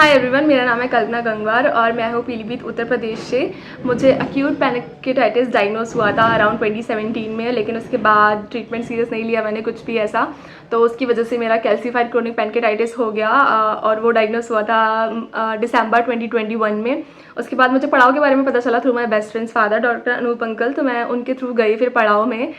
Hi everyone, मेरा नाम है कल्पना गंगवार और मैं हूँ पीलीभीत उत्तर प्रदेश से। मुझे अक्यूट पैनक्रेटाइटिस डायग्नोस हुआ था अराउंड 2017 में, लेकिन उसके बाद ट्रीटमेंट सीरियस नहीं लिया मैंने कुछ भी ऐसा, तो उसकी वजह से मेरा कैल्सीफाइड क्रोनिक पैनक्रेटाइटिस हो गया और वो डायग्नोस हुआ था दिसंबर 2021 में। उसके बाद मुझे पड़ाव के बारे में पता चला through my best friends father doctor Anoop uncle, तो मैं उनके थ्रू गई फिर पड़ाव में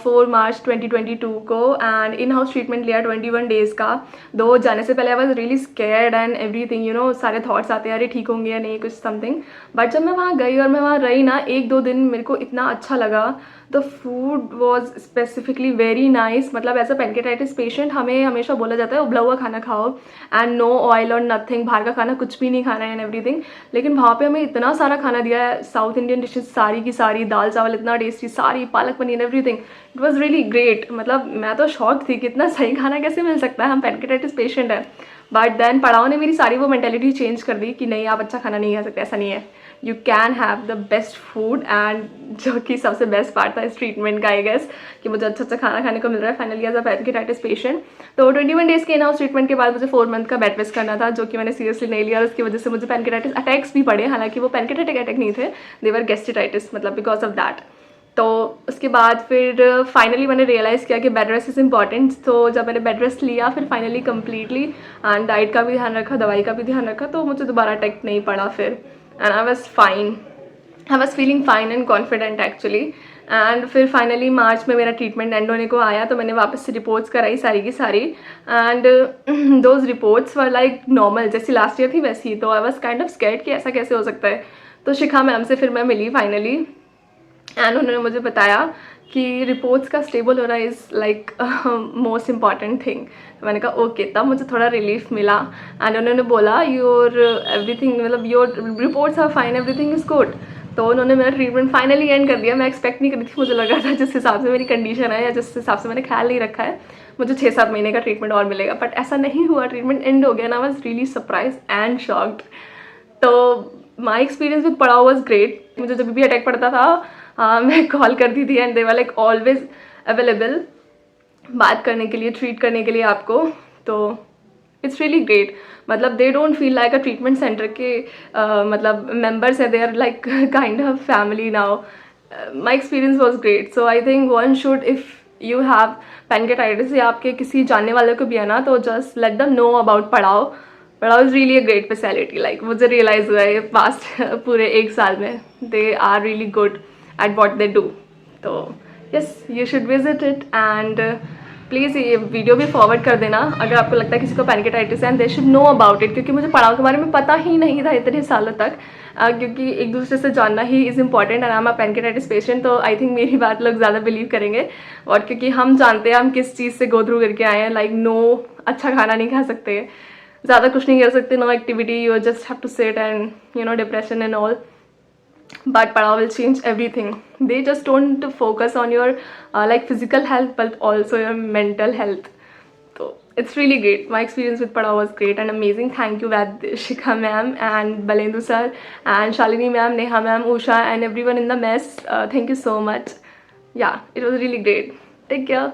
4 मार्च 2022 को एंड इन हाउस ट्रीटमेंट लिया 21 डेज़ का। दो जाने से पहले I was really scared and everything, you know, सारे थॉट्स आते हैं अरे ठीक होंगे या नहीं कुछ समथिंग। बट जब मैं वहाँ गई और मैं वहाँ रही ना 1-2 दिन, मेरे को इतना अच्छा लगा। The food was specifically very nice. मतलब एज अ पैनक्रेटाइटिस पेशेंट हमें हमेशा बोला जाता है उबला हुआ खाना खाओ एंड नो ऑयल और नथिंग, बाहर का खाना कुछ भी नहीं खाना है एंड एवरीथिंग। लेकिन वहाँ पे हमें इतना सारा खाना दिया है, साउथ इंडियन डिशेज सारी की सारी, दाल चावल इतना टेस्टी, सारी palak paneer everything, it was really great. मतलब मैं तो शॉक थी कि इतना सही खाना कैसे मिल सकता है, हम पैनक्रेटाइटिस पेशेंट हैं। बट देन पड़ाव ने मेरी सारी वो मेंटेलिटी चेंज कर दी कि नहीं आप अच्छा खाना नहीं खा सकते, ऐसा नहीं है, you can have the best food. And जो कि सबसे बेस्ट पार्ट था इस ट्रीटमेंट का आई गेस कि मुझे अच्छा अच्छा खाना खाने को मिल रहा है finally as a pancreatitis patient. तो 21 डेज़ के इन हाउस ट्रीटमेंट के बाद मुझे 4 मंथ का बेड रेस्ट करना था, जो कि मैंने सीरियसली नहीं लिया और उसकी वजह से मुझे पैनक्रेटाइटिस अटैक्स भी पड़े। हालांकि वो पैनक्रेटाइटिक अटैक नहीं थे, दे वर गैस्ट्राइटिस, मतलब बिकॉज ऑफ दैट। तो उसके बाद फिर फाइनली मैंने रियलाइज़ किया कि बेड रेस्ट इज़ इंपॉर्टेंट। तो जब मैंने बेड रेस्ट लिया फिर फाइनली कम्प्लीटली एंड डाइट का भी ध्यान रखा, दवाई का भी ध्यान रखा, तो मुझे दोबारा अटैक नहीं पड़ा फिर and I was fine, I was feeling fine and confident actually. And फिर फाइनली मार्च में मेरा ट्रीटमेंट एंड होने को आया, तो मैंने वापस से रिपोर्ट्स कराई सारी की सारी and those reports were like normal, जैसी लास्ट ईयर थी वैसी। तो I was kind of scared कि ऐसा कैसे हो सकता है। तो शिखा मैम से फिर मैं मिली फाइनली एंड उन्होंने मुझे बताया कि रिपोर्ट्स का स्टेबल होना is like most important thing. मैंने कहा ओके, तब मुझे थोड़ा रिलीफ मिला एंड उन्होंने बोला योर एवरीथिंग, मतलब your reports are fine, everything is good. तो उन्होंने मेरा ट्रीटमेंट फाइनली एंड कर दिया। मैं एक्सपेक्ट नहीं करी थी, मुझे लगा था जिस हिसाब से मेरी कंडीशन है या जिस हिसाब से मैंने ख्याल नहीं रखा है मुझे 6-7 महीने का ट्रीटमेंट और मिलेगा, बट ऐसा नहीं हुआ, ट्रीटमेंट एंड हो गया ना। I was really surprise and shocked. तो माई एक्सपीरियंस विद पड़ाव वॉज ग्रेट। मुझे जब भी अटैक पड़ता था मैं कॉल करती थी and they were like always available बात करने के लिए, ट्रीट करने के लिए आपको। तो इट्स रियली ग्रेट। मतलब they don't feel like a treatment centre के मतलब मेंबर्स है, they are like kind of family now. My experience was great. So I think one should, if you have pancreatitis या आपके किसी जानने वाले को भी है ना, तो just let them know about Padav. Padav is really a great speciality. Like मुझे रियलाइज़ हुआ है पास्ट पूरे 1 साल में, they are really good at what they do. तो yes, you should visit it and please ये वीडियो भी फॉरवर्ड कर देना अगर आपको लगता है किसी को पैनक्रेटाइटिस है and they should know about it, क्योंकि मुझे पड़ाव के बारे में पता ही नहीं था इतने सालों तक। क्योंकि एक दूसरे से जानना he is important and I am a pancreatitis patient, तो आई थिंक मेरी बात लोग ज़्यादा बिलीव करेंगे। और क्योंकि हम जानते हैं हम किस चीज़ से गो थ्रू करके आए हैं, लाइक नो अच्छा खाना नहीं खा सकते, ज़्यादा कुछ नहीं कर सकते, no activity, you just have to sit and you know depression and all. But Padav will change everything. They just don't focus on your like physical health but also your mental health. So it's really great. My experience with Padav was great and amazing. Thank you Shikha ma'am and Balendu sir and Shalini ma'am, Neha ma'am, Usha and everyone in the mess. Thank you so much. Yeah, it was really great. Take care.